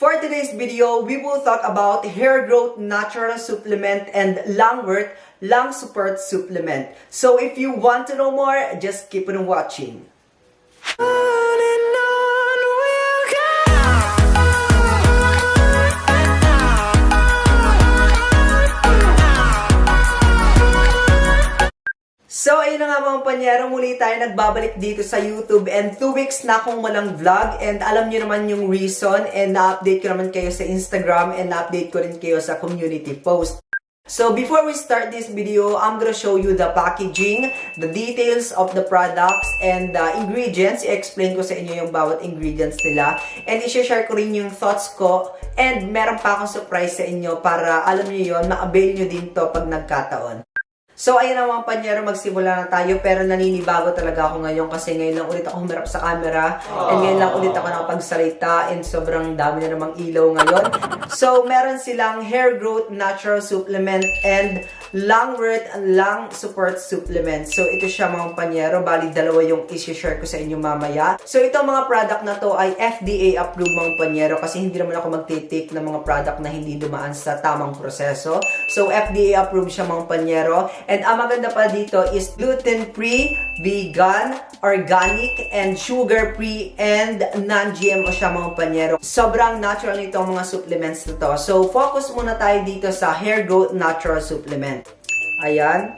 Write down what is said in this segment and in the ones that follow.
For today's video, we will talk about hair growth natural supplement and Langworth Lang Support Supplement. So if you want to know more, just keep on watching. So, ayun na nga mga panyero, muli tayo nagbabalik dito sa YouTube and 2 weeks na akong walang vlog and alam nyo naman yung reason and na-update ko naman kayo sa Instagram and na-update ko rin kayo sa community post. So, before we start this video, I'm gonna show you the packaging, the details of the products, and the ingredients. I-explain ko sa inyo yung bawat ingredients nila. And i-share ko rin yung thoughts ko. And meron pa akong surprise sa inyo para alam nyo yun, ma-avail nyo din to pag nagkataon. So, ayun na mga panyero, magsimula na tayo. Pero naninibago talaga ako ngayon kasi ngayon lang ulit ako humarap sa camera. And ngayon lang ulit ako nakapagsalita. And sobrang dami na namang ilaw ngayon. So, meron silang Hair Growth Natural Supplement and Langworth Lang Support Supplement. So, ito siya mga panyero. Bali, dalawa yung isi-share ko sa inyo mamaya. So, itong mga product na to ay FDA approved mga panyero kasi hindi naman ako magtitake ng mga product na hindi dumaan sa tamang proseso. So, FDA approved siya mga panyero. And ang maganda pa dito is gluten-free, vegan, organic, and sugar-free, and non-GMO siya mga panyero. Sobrang natural nitong mga supplements na to. So, focus muna tayo dito sa Hair Growth Natural Supplement. Ayan.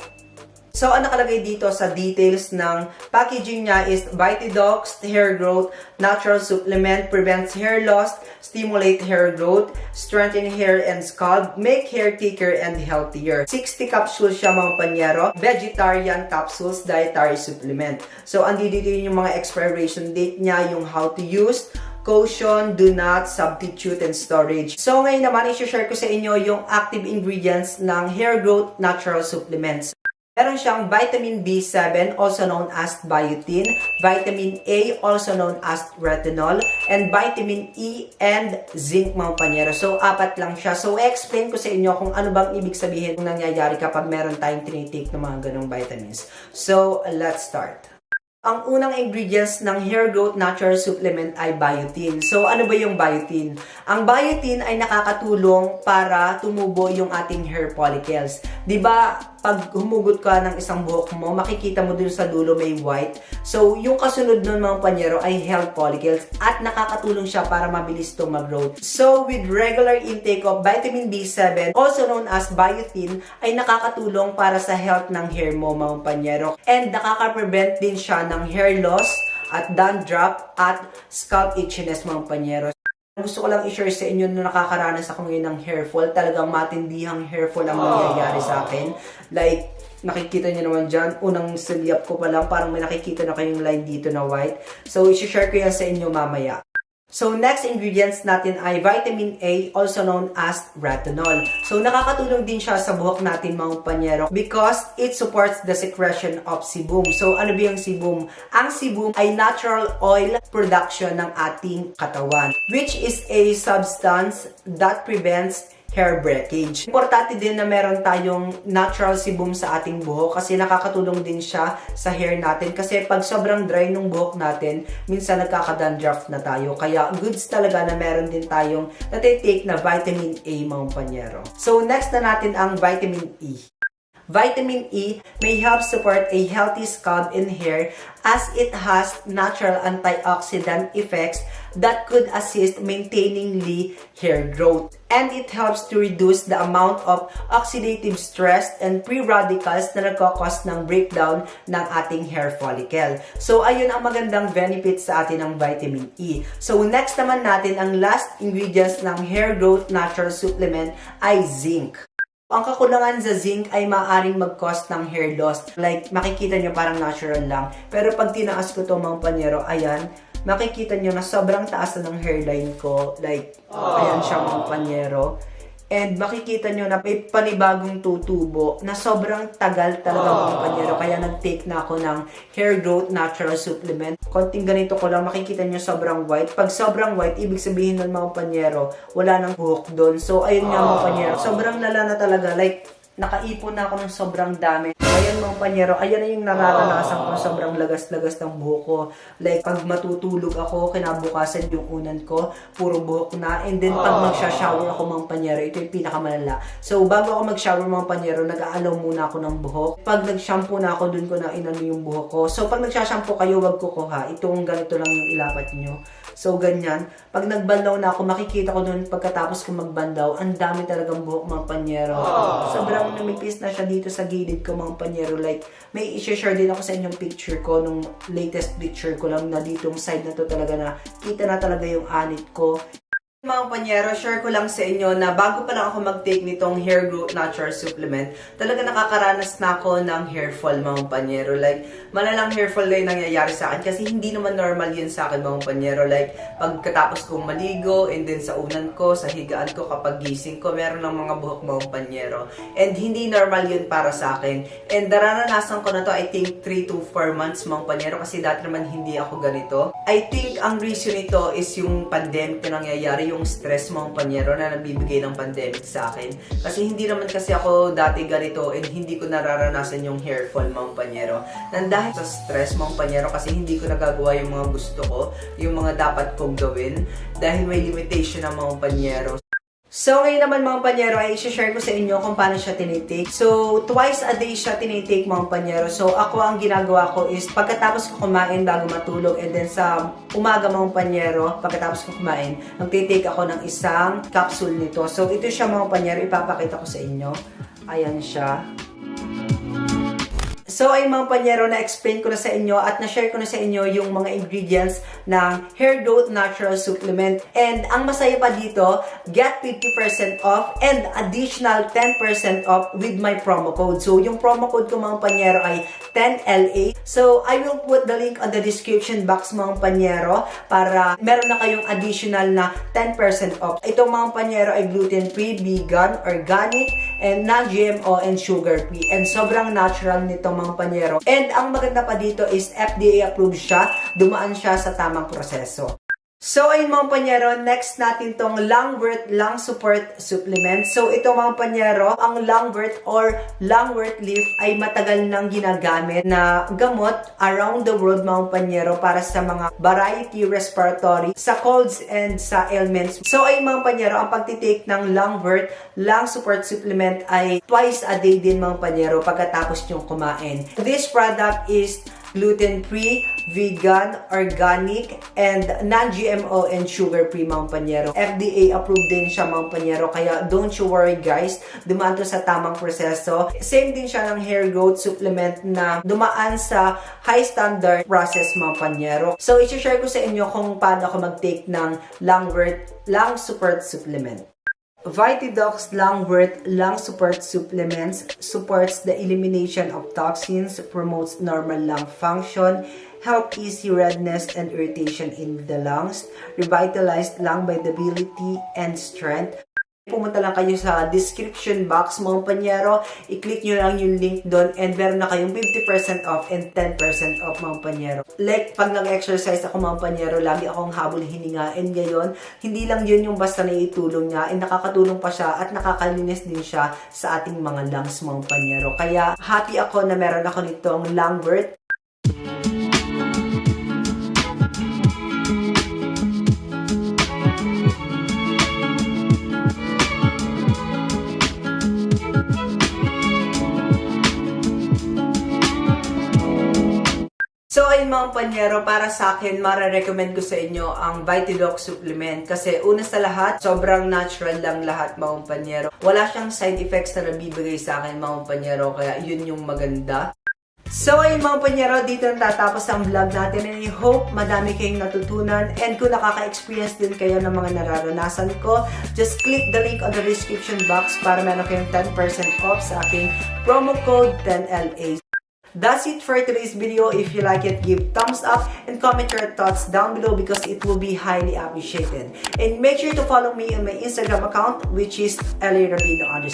So, ang nakalagay dito sa details ng packaging niya is Vitidox Hair Growth Natural Supplement, prevents hair loss, stimulate hair growth, strengthen hair and scalp, make hair thicker and healthier. 60 capsules siya mga panyero, vegetarian capsules, dietary supplement. So, andito yung mga expiration date niya, yung how to use, caution, do not, substitute, and storage. So, ngayon naman, i-share ko sa inyo yung active ingredients ng Hair Growth Natural Supplements. Meron siyang vitamin B7, also known as biotin, vitamin A, also known as retinol, and vitamin E and zinc mga panyero. So, 4 lang siya. So, explain ko sa inyo kung ano bang ibig sabihin kung nangyayari kapag meron tayong tinitake ng mga ganong vitamins. So, let's start. Ang unang ingredients ng Hair Growth Natural Supplement ay biotin. So, ano ba yung biotin? Ang biotin ay nakakatulong para tumubo yung ating hair follicles. 'Di ba? Pag humugot ka ng isang buhok mo, makikita mo dun sa dulo may white. So, yung kasunod nun mga panyero ay hair follicles at nakakatulong siya para mabilis itong mag-growth. So, with regular intake of vitamin B7, also known as biotin, ay nakakatulong para sa health ng hair mo mga panyero. And nakaka-prevent din siya ng hair loss at dandruff at scalp itchiness mga panyero. Gusto ko lang i-share sa inyo na nakakaranas ako ngayon ng hair fall. Talagang matindihang hair fall ang nangyayari sa akin. Like, nakikita niyo naman dyan, unang siliyap ko pa lang, parang may nakikita na kayong line dito na white. So, i-share ko yan sa inyo mamaya. So, next ingredients natin ay vitamin A, also known as retinol. So, nakakatulong din siya sa buhok natin mga panyero because it supports the secretion of sebum. So, ano ba yung sebum? Ang sebum ay natural oil production ng ating katawan, which is a substance that prevents hair breakage. Importante din na meron tayong natural sebum sa ating buhok kasi nakakatulong din siya sa hair natin kasi pag sobrang dry ng buhok natin, minsan nagkaka-dandruff na tayo. Kaya goods talaga na meron din tayong natitake na vitamin A mga panyero. So next na natin ang vitamin E. Vitamin E may help support a healthy scalp and hair as it has natural antioxidant effects that could assist maintaining hair growth. And it helps to reduce the amount of oxidative stress and free radicals na nagkakos ng breakdown ng ating hair follicle. So, ayun ang magandang benefits sa atin ng vitamin E. So, next naman natin, ang last ingredients ng Hair Growth Natural Supplement ay zinc. Ang kakulangan sa zinc ay maaaring mag-cause ng hair loss. Like, makikita nyo parang natural lang. Pero pag tinaas ko to mga panyero, ayan, makikita nyo na sobrang taas na ng hairline ko. Like, ayan siya mga panyero. And makikita nyo na may panibagong tutubo na sobrang tagal talaga mga panyero. Kaya nag-take na ako ng Hair Growth Natural Supplement. Konting ganito ko lang, makikita nyo sobrang white. Pag sobrang white, ibig sabihin nun mga panyero, wala nang buhok doon. So, ayun nga mga panyero, sobrang lala na talaga. Like, nakaipon na ako ng sobrang dami. Ayan mga mga panyero, ayan na yung nararanasan ko, sobrang lagas-lagas ng buhok ko. Like, pag matutulog ako, kinabukasan yung unan ko, puro buhok na. And then, pag magsha-shower ako mga panyero, ito yung pinakamalala. So, bago ako mag-shower mga panyero, nag-aalaw muna ako ng buhok. Pag nag-shampoo na ako, dun ko na inano yung buhok ko. So, pag nag-shampoo kayo, wag kukuha. Itong ganito lang yung ilapat nyo. So, ganyan. Pag nagbandaw na ako, makikita ko dun pagkatapos ko magbandaw, ang dami talagang buhok mga panyero. Sobrang namipis na siya dito sa gilid ko mga panyero. Like, may i-share din ako sa inyong picture ko, nung latest picture ko lang na ditong side na to talaga na kita na talaga yung anit ko. Mga panyero, share ko lang sa inyo na bago pa lang ako mag-take nitong Hair Growth Natural Supplement, talaga nakakaranas na ako ng hair fall mga panyero. Like, malalang hair fall na yung nangyayari sa akin kasi hindi naman normal yun sa akin mga panyero. Like, pagkatapos kong maligo and then sa unan ko, sa higaan ko, kapag gising ko, meron ng mga buhok mga panyero. And hindi normal yun para sa akin. And naranasan ko na to, I think 3 to 4 months mga panyero kasi dati naman hindi ako ganito. I think ang reason nito is yung pandemic na nangyayari, yung stress mga panyero na nabibigay ng pandemic sa akin. Kasi hindi naman kasi ako dati ganito and hindi ko nararanasan yung hair fall mga panyero. Nang dahil sa stress mga panyero kasi hindi ko nagagawa yung mga gusto ko, yung mga dapat kong gawin dahil may limitation ng mga panyero. So, ngayon naman mga panyero ay i-share ko sa inyo kung paano siya tinitake. So, twice a day siya tinitake mga panyero. So, ako ang ginagawa ko is pagkatapos ko kumain bago matulog and then sa umaga mga panyero, pagkatapos ko kumain, nagtitake ako ng isang capsule nito. So, ito siya mga panyero, ipapakita ko sa inyo. Ayan siya. So, ay mga panyero, na-explain ko na sa inyo at na-share ko na sa inyo yung mga ingredients ng Hair Growth Natural Supplement. And ang masaya pa dito, get 50% off and additional 10% off with my promo code. So, yung promo code ko mga panyero ay 10LA. So, I will put the link on the description box mga panyero para meron na kayong additional na 10% off. Itong mga panyero ay gluten-free, vegan, organic, and non-GMO and sugar-free. And sobrang natural nito mga panyero. And ang maganda pa dito is FDA approved siya. Dumaan siya sa tamang proseso. So, ayun mga panyero, next natin tong Longworth Lung Support Supplement. So, ito mga panyero, ang Longworth or Longworth Leaf ay matagal nang ginagamit na gamot around the world mga panyero para sa mga variety respiratory, sa colds and sa ailments. So, ayun mga panyero, ang pagtitake ng Longworth Lung Support Supplement ay twice a day din mga panyero pagkatapos nyong kumain. This product is gluten-free, vegan, organic, and non-GMO and sugar-free mga panyero. FDA approved din siya mga panyero, kaya don't you worry guys, dumaan to sa tamang proseso. Same din siya ng hair growth supplement na dumaan sa high standard process mga panyero. So, i-share ko sa inyo kung paano ako mag-take ng Longworth Lung Support Supplement. Vitidox Longworth Lung Support Supplements supports the elimination of toxins, promotes normal lung function, help easy redness and irritation in the lungs, revitalized lung vitality and strength. Pumunta lang kayo sa description box mga panyero, i-click nyo lang yung link doon and meron na kayong 50% off and 10% off mga panyero. Like, pag nag-exercise ako mga panyero, lagi akong habol hininga and ngayon, hindi lang yun yung basta naitulong niya, and nakakatulong pa siya at nakakalinis din siya sa ating mga lungs mga panyero. Kaya, happy ako na meron ako nitong Longworth. So, ayun mga panyero, para sa akin, mara-recommend ko sa inyo ang Vitidox Supplement. Kasi una sa lahat, sobrang natural lang lahat mga panyero. Wala siyang side effects na nabibigay sa akin mga panyero, kaya yun yung maganda. So, ayun mga panyero, dito natatapos ang vlog natin and I hope madami kayong natutunan, and kung nakaka-experience din kayo ng mga nararanasan ko, just click the link on the description box para meron kayong 10% off sa aking promo code 10LA. That's it for today's video. If you like it, give thumbs up and comment your thoughts down below because it will be highly appreciated. And make sure to follow me on my Instagram account, which is LA Rabino_.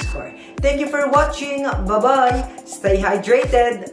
Thank you for watching. Bye-bye. Stay hydrated.